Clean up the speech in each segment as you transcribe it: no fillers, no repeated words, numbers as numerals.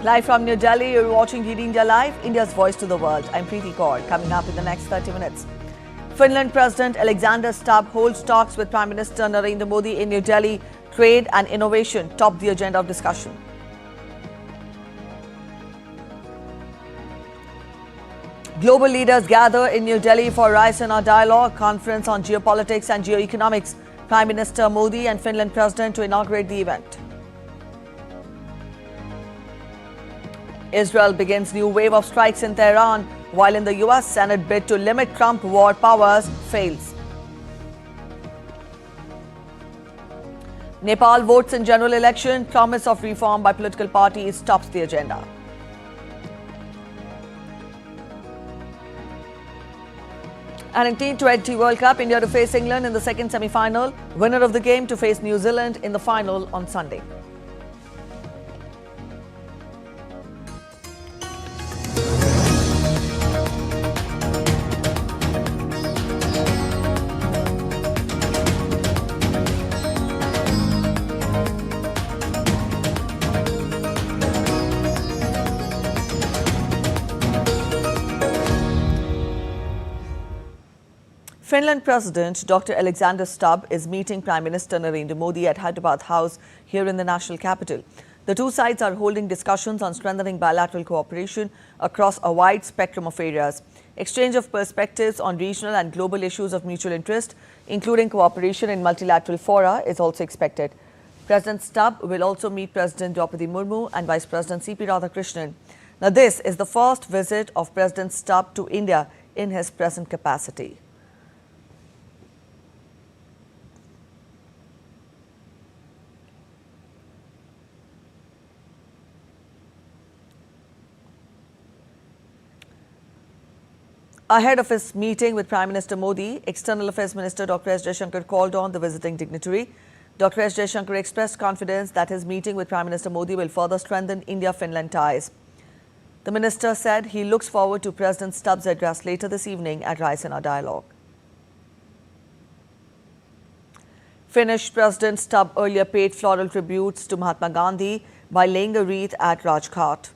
Live from New Delhi, you're watching GD India Live, India's voice to the world. I'm Preeti Kaur. Coming up in the next 30 minutes. Finland President Alexander Stubb holds talks with Prime Minister Narendra Modi in New Delhi. Trade and innovation top the agenda of discussion. Global leaders gather in New Delhi for Raisina Dialogue, conference on geopolitics and geoeconomics. Prime Minister Modi and Finland President to inaugurate the event. Israel begins new wave of strikes in Tehran, while in the US, Senate bid to limit Trump war powers fails. Nepal votes in general election, promise of reform by political parties tops the agenda. And in T20 World Cup, India to face England in the second semi-final. Winner of the game to face New Zealand in the final on Sunday. Finland President Dr. Alexander Stubb is meeting Prime Minister Narendra Modi at Hyderabad House here in the national capital. The two sides are holding discussions on strengthening bilateral cooperation across a wide spectrum of areas. Exchange of perspectives on regional and global issues of mutual interest, including cooperation in multilateral fora, is also expected. President Stubb will also meet President Draupadi Murmu and Vice President C.P. Radhakrishnan. Now, this is the first visit of President Stubb to India in his present capacity. Ahead of his meeting with Prime Minister Modi, External Affairs Minister Dr. S. Jaishankar called on the visiting dignitary. Dr. S. Jaishankar expressed confidence that his meeting with Prime Minister Modi will further strengthen India-Finland ties. The minister said he looks forward to President Stubb's address later this evening at Raisina Dialogue. Finnish President Stubb earlier paid floral tributes to Mahatma Gandhi by laying a wreath at Rajghat.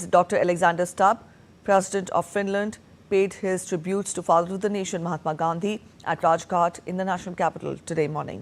Dr. Alexander Stubb, President of Finland, paid his tributes to Father of the Nation Mahatma Gandhi at Rajghat in the national capital today morning.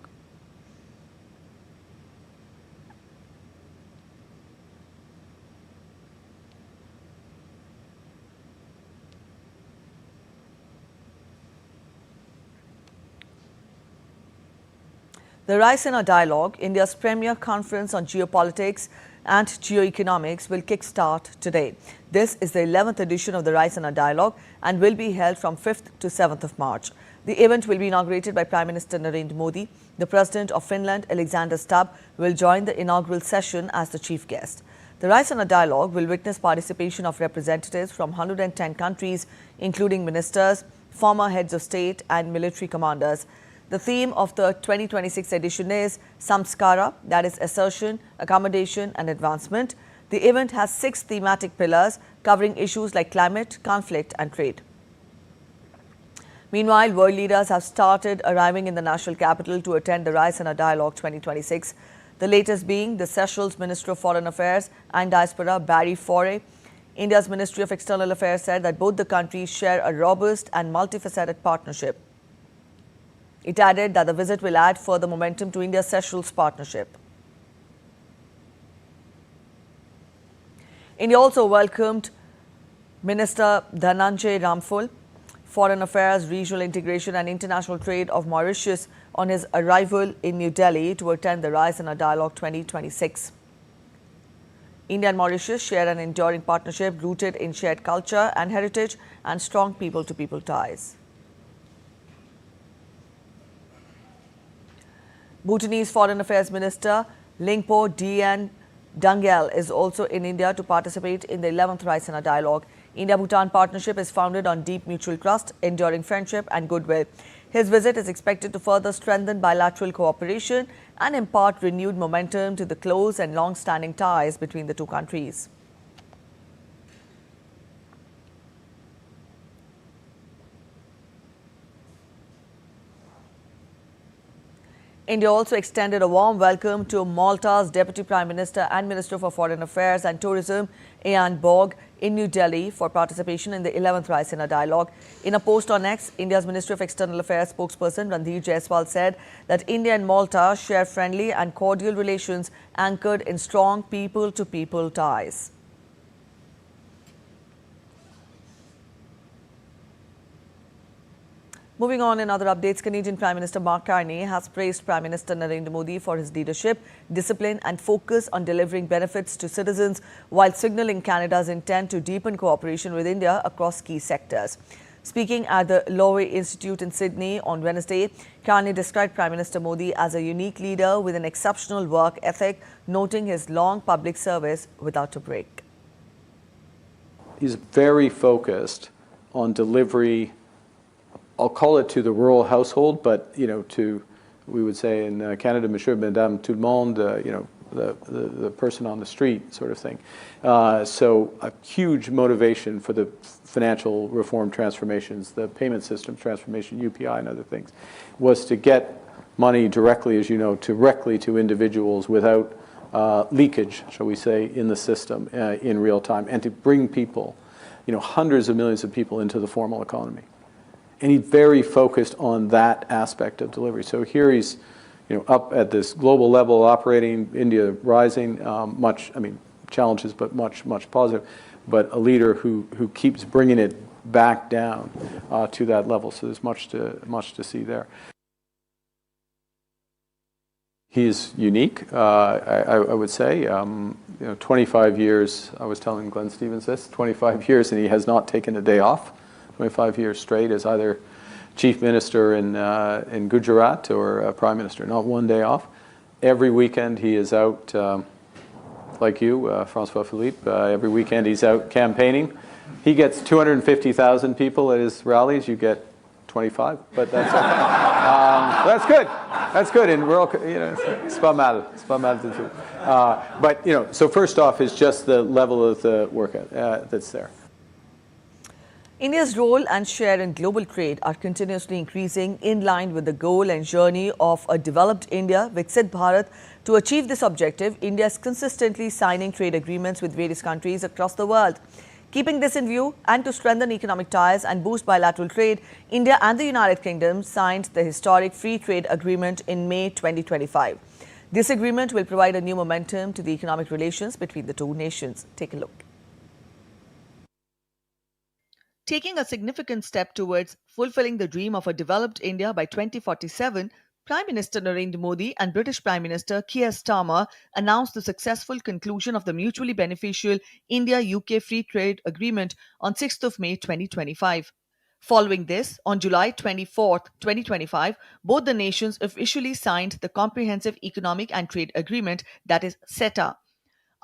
The Raisina Dialogue, India's premier conference on geopolitics and geoeconomics, will kick-start today. This is the 11th edition of the Raisina Dialogue and will be held from 5th to 7th of March. The event will be inaugurated by Prime Minister Narendra Modi. The President of Finland, Alexander Stubb, will join the inaugural session as the chief guest. The Raisina Dialogue will witness participation of representatives from 110 countries, including ministers, former heads of state and military commanders. The theme of the 2026 edition is Samskara, that is assertion, accommodation and advancement. The event has 6 thematic pillars covering issues like climate, conflict and trade. Meanwhile, world leaders have started arriving in the national capital to attend the Raisina Dialogue 2026. The latest being the Seychelles Minister of Foreign Affairs and Diaspora, Barry Foray. India's Ministry of External Affairs said that both the countries share a robust and multifaceted partnership. It added that the visit will add further momentum to India-Seychelles partnership. India also welcomed Minister Dhananjay Ramphul, Foreign Affairs, Regional Integration and International Trade of Mauritius, on his arrival in New Delhi to attend the Raisina Dialogue 2026. India and Mauritius share an enduring partnership rooted in shared culture and heritage and strong people-to-people ties. Bhutanese Foreign Affairs Minister Lingpo Dien Dangel is also in India to participate in the 11th Raisina Dialogue. India-Bhutan partnership is founded on deep mutual trust, enduring friendship and goodwill. His visit is expected to further strengthen bilateral cooperation and impart renewed momentum to the close and long-standing ties between the two countries. India also extended a warm welcome to Malta's Deputy Prime Minister and Minister for Foreign Affairs and Tourism, Ian Borg, in New Delhi for participation in the 11th Raisina Dialogue. In a post on X, India's Ministry of External Affairs spokesperson Ranveer Jaiswal said that India and Malta share friendly and cordial relations anchored in strong people-to-people ties. Moving on in other updates, Canadian Prime Minister Mark Carney has praised Prime Minister Narendra Modi for his leadership, discipline and focus on delivering benefits to citizens while signalling Canada's intent to deepen cooperation with India across key sectors. Speaking at the Lowy Institute in Sydney on Wednesday, Carney described Prime Minister Modi as a unique leader with an exceptional work ethic, noting his long public service without a break. He's very focused on delivery. I'll call it to the rural household, but we would say in Canada, Monsieur, Madame, tout le monde, the person on the street, sort of thing. So a huge motivation for the financial reform transformations, the payment systems transformation, UPI and other things, was to get money directly, as you know, directly to individuals without leakage, shall we say, in the system in real time, and to bring people, hundreds of millions of people into the formal economy. And he's very focused on that aspect of delivery. So here he's, up at this global level, operating, India rising, challenges, but much positive. But a leader who keeps bringing it back down to that level. So there's much to see there. He's unique, I would say. 25 years. I was telling Glenn Stevens this. 25 years, and he has not taken a day off. 25 years straight as either chief minister in Gujarat or prime minister, not one day off. Every weekend he is out, like you, Francois Philippe, every weekend he's out campaigning. He gets 250,000 people at his rallies. You get 25, but that's okay. That's good. That's good. In rural, it's pas mal. It's pas mal du tout. But, so first off is just the level of the work that's there. India's role and share in global trade are continuously increasing in line with the goal and journey of a developed India, Viksit Bharat. To achieve this objective, India is consistently signing trade agreements with various countries across the world. Keeping this in view and to strengthen economic ties and boost bilateral trade, India and the United Kingdom signed the historic free trade agreement in May 2025. This agreement will provide a new momentum to the economic relations between the two nations. Take a look. Taking a significant step towards fulfilling the dream of a developed India by 2047, Prime Minister Narendra Modi and British Prime Minister Keir Starmer announced the successful conclusion of the mutually beneficial India-UK Free Trade Agreement on 6th of May 2025. Following this, on July 24, 2025, both the nations officially signed the Comprehensive Economic and Trade Agreement, that is CETA.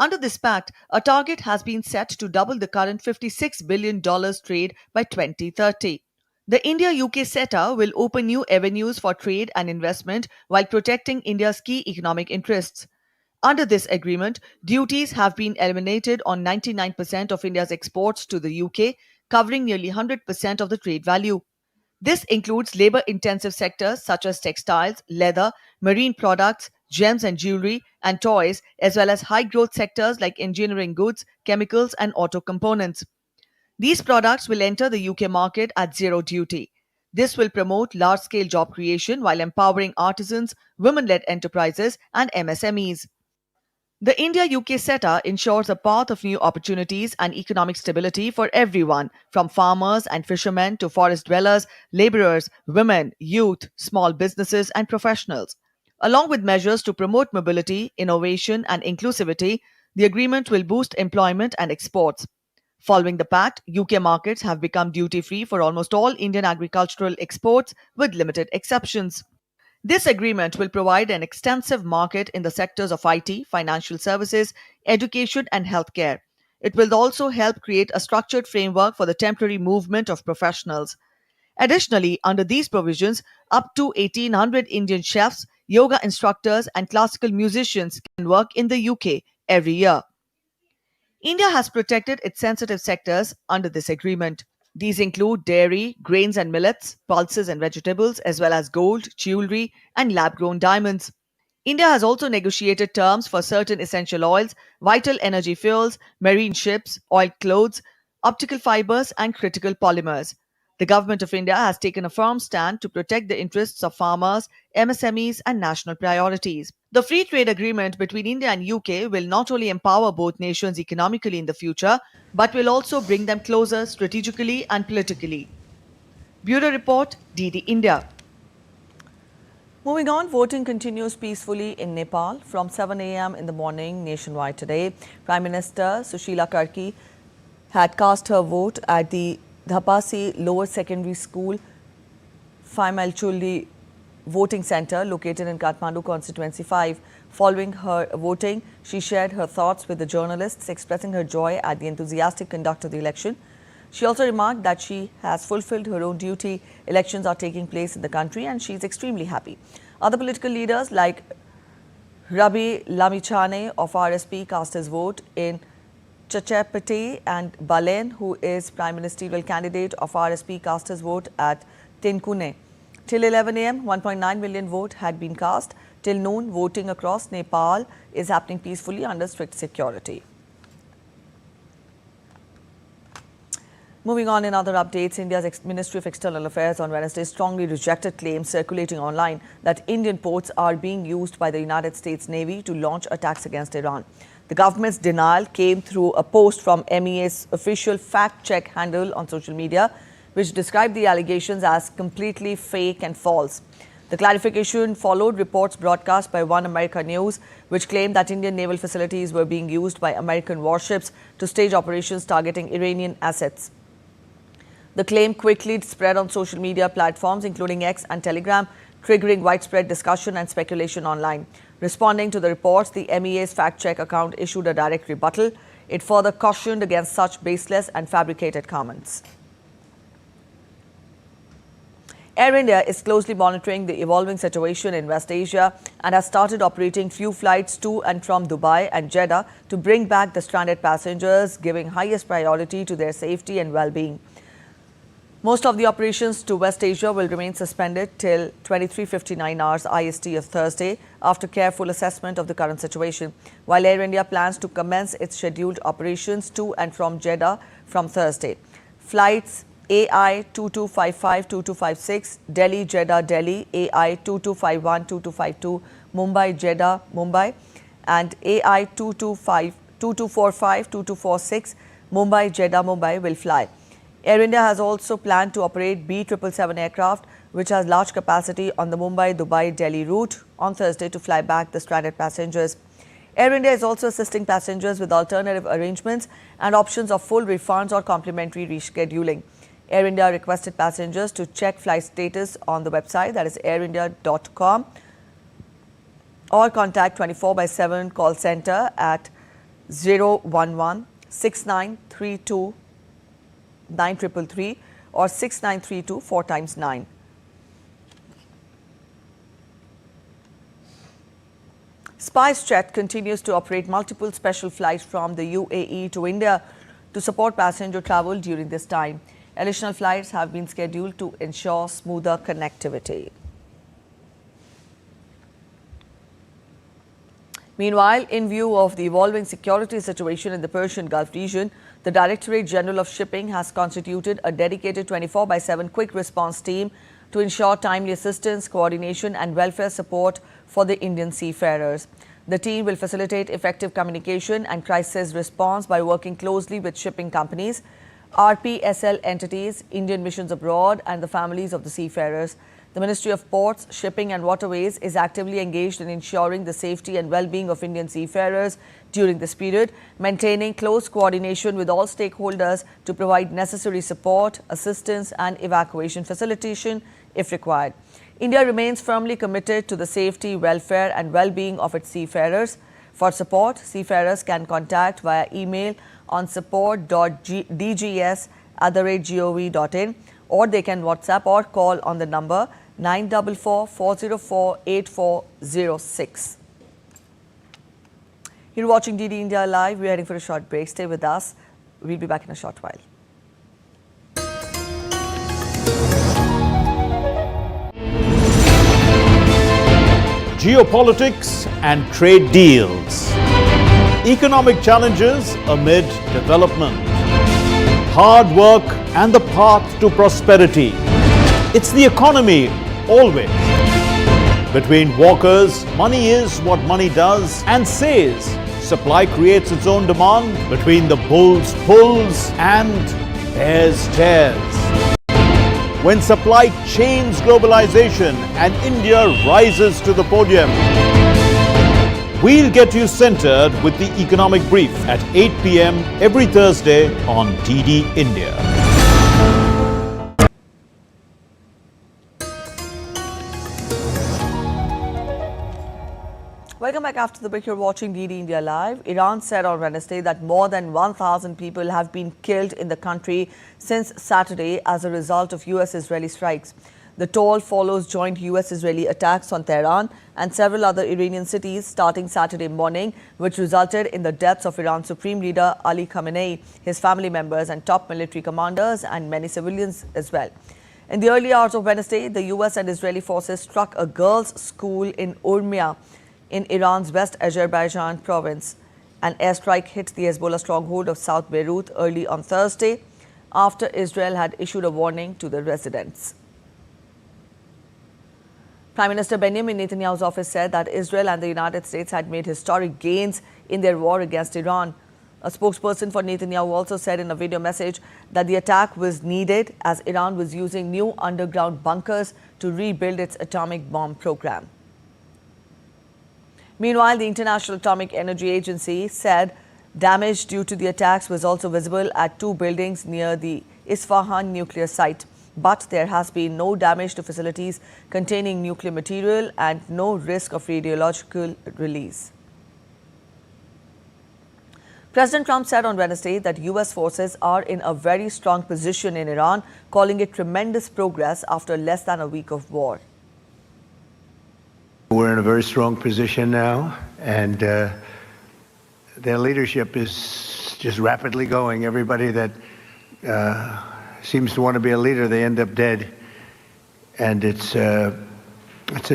Under this pact, a target has been set to double the current $56 billion trade by 2030. The India-UK CETA will open new avenues for trade and investment while protecting India's key economic interests. Under this agreement, duties have been eliminated on 99% of India's exports to the UK, covering nearly 100% of the trade value. This includes labor-intensive sectors such as textiles, leather, marine products, gems and jewelry, and toys, as well as high-growth sectors like engineering goods, chemicals, and auto components. These products will enter the UK market at zero duty. This will promote large-scale job creation while empowering artisans, women-led enterprises, and MSMEs. The India-UK CETA ensures a path of new opportunities and economic stability for everyone, from farmers and fishermen to forest dwellers, laborers, women, youth, small businesses, and professionals. Along with measures to promote mobility, innovation, and inclusivity, the agreement will boost employment and exports. Following the pact, UK markets have become duty-free for almost all Indian agricultural exports, with limited exceptions. This agreement will provide an extensive market in the sectors of IT, financial services, education, and healthcare. It will also help create a structured framework for the temporary movement of professionals. Additionally, under these provisions, up to 1,800 Indian chefs, yoga instructors, and classical musicians can work in the UK every year. India has protected its sensitive sectors under this agreement. These include dairy, grains and millets, pulses and vegetables, as well as gold, jewelry, and lab grown diamonds. India has also negotiated terms for certain essential oils, vital energy fuels, marine ships, oil clothes, optical fibers, and critical polymers. The government of India has taken a firm stand to protect the interests of farmers, MSMEs, and national priorities. The free trade agreement between India and UK will not only empower both nations economically in the future, but will also bring them closer strategically and politically. Bureau Report, DD India. Moving on, voting continues peacefully in Nepal from 7 a.m. in the morning nationwide today. Prime Minister Sushila Karki had cast her vote at the Dhapasi Lower Secondary School Phaimalchuli voting centre located in Kathmandu Constituency 5. Following her voting, she shared her thoughts with the journalists, expressing her joy at the enthusiastic conduct of the election. She also remarked that she has fulfilled her own duty. Elections are taking place in the country and she is extremely happy. Other political leaders like Rabi Lamichane of RSP cast his vote in Chachapati, and Balen, who is Prime Ministerial candidate of RSP, cast his vote at Tinkune. Till 11 a.m., 1.9 million vote had been cast. Till noon, voting across Nepal is happening peacefully under strict security. Moving on in other updates, India's Ministry of External Affairs on Wednesday strongly rejected claims circulating online that Indian ports are being used by the United States Navy to launch attacks against Iran. The government's denial came through a post from MEA's official fact-check handle on social media, which described the allegations as completely fake and false. The clarification followed reports broadcast by One America News, which claimed that Indian naval facilities were being used by American warships to stage operations targeting Iranian assets. The claim quickly spread on social media platforms, including X and Telegram, triggering widespread discussion and speculation online. Responding to the reports, the MEA's fact-check account issued a direct rebuttal. It further cautioned against such baseless and fabricated comments. Air India is closely monitoring the evolving situation in West Asia and has started operating few flights to and from Dubai and Jeddah to bring back the stranded passengers, giving highest priority to their safety and well-being. Most of the operations to West Asia will remain suspended till 23:59 hours IST of Thursday after careful assessment of the current situation, while Air India plans to commence its scheduled operations to and from Jeddah from Thursday. Flights AI 2255-2256, Delhi Jeddah Delhi, AI 2251-2252, Mumbai Jeddah Mumbai, and AI 2245-2246, Mumbai Jeddah Mumbai will fly. Air India has also planned to operate B777 aircraft, which has large capacity on the Mumbai-Dubai-Delhi route on Thursday to fly back the stranded passengers. Air India is also assisting passengers with alternative arrangements and options of full refunds or complimentary rescheduling. Air India requested passengers to check flight status on the website, that is airindia.com, or contact 24/7 call center at 011 6932 9333 or 6932 4 times 9. SpiceJet continues to operate multiple special flights from the UAE to India to support passenger travel during this time. Additional flights have been scheduled to ensure smoother connectivity. Meanwhile, in view of the evolving security situation in the Persian Gulf region, the Directorate General of Shipping has constituted a dedicated 24/7 quick response team to ensure timely assistance, coordination and welfare support for the Indian seafarers. The team will facilitate effective communication and crisis response by working closely with shipping companies, RPSL entities, Indian missions abroad and the families of the seafarers. The Ministry of Ports, Shipping and Waterways is actively engaged in ensuring the safety and well-being of Indian seafarers during this period, maintaining close coordination with all stakeholders to provide necessary support, assistance and evacuation facilitation if required. India remains firmly committed to the safety, welfare and well-being of its seafarers. For support, seafarers can contact via email on support.dgs@gov.in, or they can WhatsApp or call on the number 944-404-8406. You're watching DD India Live. We're heading for a short break. Stay with us. We'll be back in a short while. geopolitics and trade deals, economic challenges amid development, hard work and the path to prosperity. It's the economy always. Between walkers, money is what money does and says. Supply creates its own demand. Between the bulls pulls and bears tears. When supply chains globalization and India rises to the podium. We'll get you centered with the economic brief at 8 p.m. every Thursday on DD India. Welcome back after the break. You're watching DD India Live. Iran said on Wednesday that more than 1,000 people have been killed in the country since Saturday as a result of US-Israeli strikes. The toll follows joint US-Israeli attacks on Tehran and several other Iranian cities starting Saturday morning, which resulted in the deaths of Iran's Supreme Leader Ali Khamenei, his family members and top military commanders and many civilians as well. In the early hours of Wednesday, the US and Israeli forces struck a girls' school in Urmia in Iran's West Azerbaijan province. An airstrike hit the Hezbollah stronghold of South Beirut early on Thursday after Israel had issued a warning to the residents. Prime Minister Benjamin Netanyahu's office said that Israel and the United States had made historic gains in their war against Iran. A spokesperson for Netanyahu also said in a video message that the attack was needed as Iran was using new underground bunkers to rebuild its atomic bomb program. Meanwhile, the International Atomic Energy Agency said damage due to the attacks was also visible at two buildings near the Isfahan nuclear site. But there has been no damage to facilities containing nuclear material and no risk of radiological release. President Trump said on Wednesday that US forces are in a very strong position in Iran, calling it tremendous progress after less than a week of war. We're in a very strong position now, and their leadership is just rapidly going. Everybody that seems to want to be a leader, they end up dead. And it's an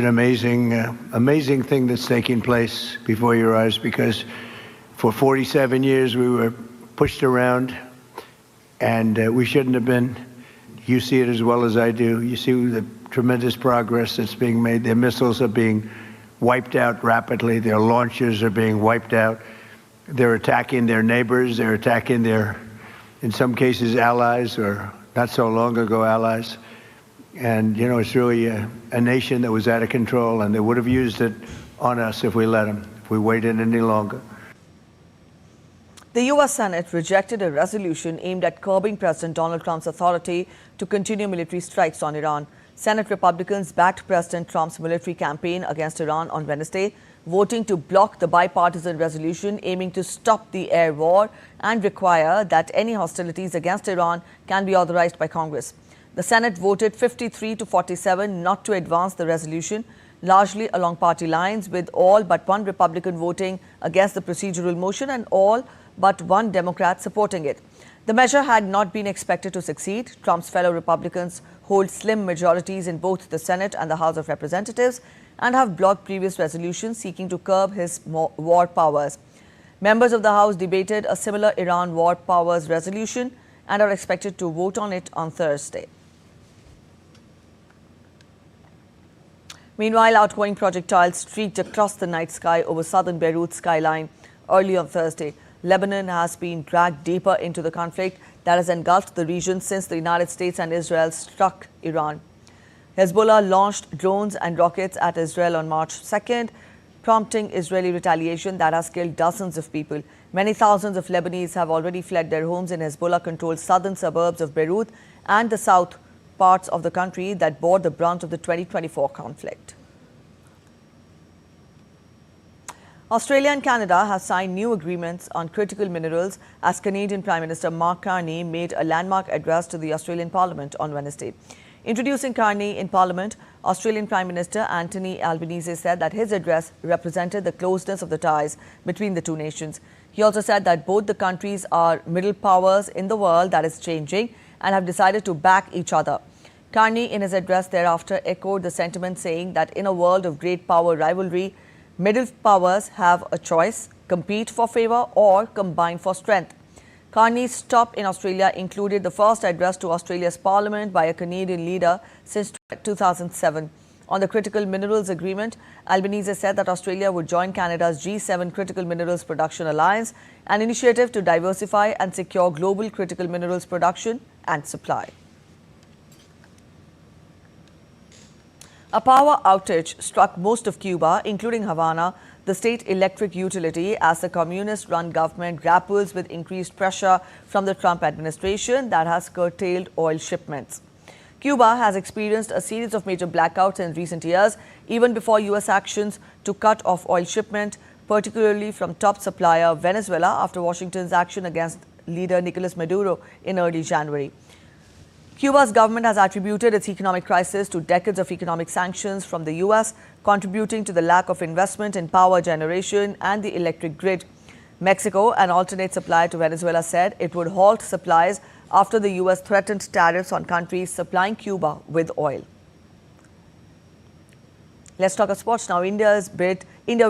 amazing thing that's taking place before your eyes, because for 47 years we were pushed around, and we shouldn't have been. You see it as well as I do. You see the tremendous progress that's being made. Their missiles are being wiped out rapidly. Their launchers are being wiped out. They're attacking their neighbors. They're attacking their, in some cases, allies, or not so long ago allies. And, you know, it's really a nation that was out of control, and they would have used it on us if we let them, if we waited any longer. The US Senate rejected a resolution aimed at curbing President Donald Trump's authority to continue military strikes on Iran. Senate Republicans backed President Trump's military campaign against Iran on Wednesday, voting to block the bipartisan resolution aiming to stop the air war and require that any hostilities against Iran can be authorized by Congress. The Senate voted 53 to 47 not to advance the resolution, largely along party lines, with all but one Republican voting against the procedural motion and all but one Democrat supporting it. The measure had not been expected to succeed. Trump's fellow Republicans hold slim majorities in both the Senate and the House of Representatives and have blocked previous resolutions seeking to curb his war powers. Members of the House debated a similar Iran war powers resolution and are expected to vote on it on Thursday. Meanwhile, outgoing projectiles streaked across the night sky over southern Beirut's skyline early on Thursday. Lebanon has been dragged deeper into the conflict that has engulfed the region since the United States and Israel struck Iran. Hezbollah launched drones and rockets at Israel on March 2nd, prompting Israeli retaliation that has killed dozens of people. Many thousands of Lebanese have already fled their homes in Hezbollah-controlled southern suburbs of Beirut and the south parts of the country that bore the brunt of the 2024 conflict. Australia and Canada have signed new agreements on critical minerals as Canadian Prime Minister Mark Carney made a landmark address to the Australian Parliament on Wednesday. Introducing Carney in Parliament, Australian Prime Minister Anthony Albanese said that his address represented the closeness of the ties between the two nations. He also said that both the countries are middle powers in the world that is changing and have decided to back each other. Carney, in his address thereafter, echoed the sentiment, saying that in a world of great power rivalry, middle powers have a choice: compete for favour or combine for strength. Carney's stop in Australia included the first address to Australia's Parliament by a Canadian leader since 2007. On the Critical Minerals Agreement, Albanese said that Australia would join Canada's G7 Critical Minerals Production Alliance, an initiative to diversify and secure global critical minerals production and supply. A power outage struck most of Cuba, including Havana, the state electric utility, as the communist-run government grapples with increased pressure from the Trump administration that has curtailed oil shipments. Cuba has experienced a series of major blackouts in recent years, even before U.S. actions to cut off oil shipment, particularly from top supplier Venezuela after Washington's action against leader Nicolas Maduro in early January. Cuba's government has attributed its economic crisis to decades of economic sanctions from the U.S., contributing to the lack of investment in power generation and the electric grid. Mexico, an alternate supplier to Venezuela, said it would halt supplies after the U.S. threatened tariffs on countries supplying Cuba with oil. Let's talk of sports now. India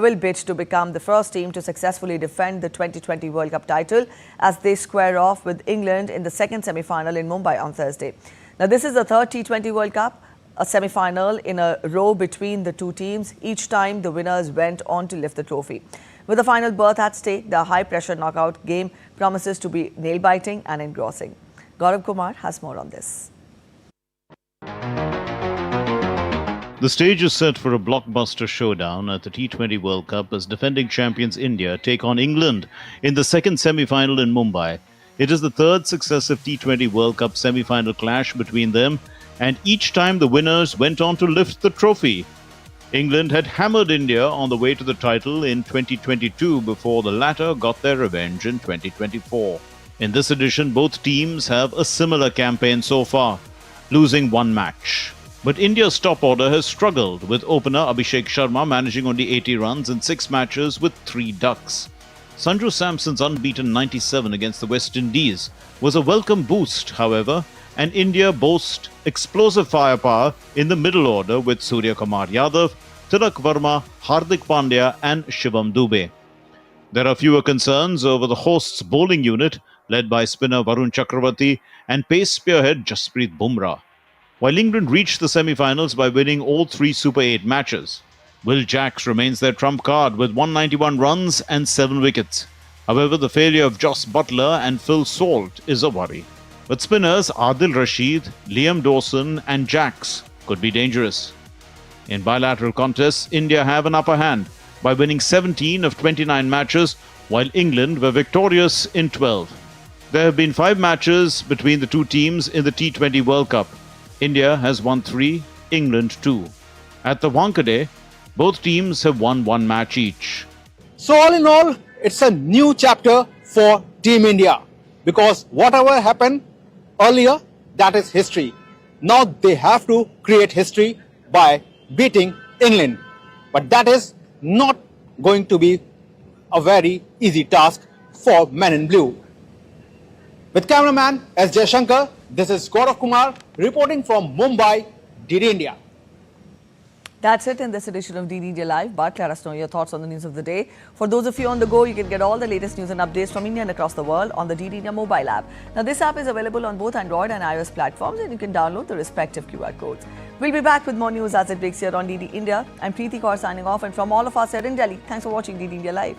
will bid to become the first team to successfully defend the 2020 World Cup title as they square off with England in the second semi-final in Mumbai on Thursday. Now, this is the third T20 World Cup, a semi-final in a row between the two teams. Each time the winners went on to lift the trophy. With the final berth at stake, the high-pressure knockout game promises to be nail-biting and engrossing. Gaurav Kumar has more on this. The stage is set for a blockbuster showdown at the T20 World Cup as defending champions India take on England in the second semi-final in Mumbai. It is the third successive T20 World Cup semi-final clash between them, and each time the winners went on to lift the trophy. England had hammered India on the way to the title in 2022 before the latter got their revenge in 2024. In this edition, both teams have a similar campaign so far, losing one match. But India's top order has struggled, with opener Abhishek Sharma managing only 80 runs in 6 matches with 3 ducks. Sanju Samson's unbeaten 97 against the West Indies was a welcome boost, however, and India boasts explosive firepower in the middle order with Surya Kumar Yadav, Tilak Verma, Hardik Pandya and Shivam Dube. There are fewer concerns over the hosts' bowling unit, led by spinner Varun Chakravarti and pace spearhead Jasprit Bumrah. While England reached the semi-finals by winning all 3 Super 8 matches, Will Jacks remains their trump card with 191 runs and 7 wickets. However, the failure of Jos Buttler and Phil Salt is a worry. But spinners Adil Rashid, Liam Dawson and Jacks could be dangerous. In bilateral contests, India have an upper hand by winning 17 of 29 matches, while England were victorious in 12. There have been 5 matches between the two teams in the T20 World Cup. India has won 3, England 2. At the Wankhede, both teams have won 1 match each. So all in all, it's a new chapter for Team India, because whatever happened earlier, that is history. Now they have to create history by beating England. But that is not going to be a very easy task for Men in Blue. With cameraman S. Jaishankar, this is Gaurav Kumar reporting from Mumbai, DD India. That's it in this edition of DD India Live, but let us know your thoughts on the news of the day. For those of you on the go, you can get all the latest news and updates from India and across the world on the DD India mobile app. Now, this app is available on both Android and iOS platforms, and you can download the respective QR codes. We'll be back with more news as it breaks here on DD India. I'm Preeti Kaur signing off, and from all of us here in Delhi, thanks for watching DD India Live.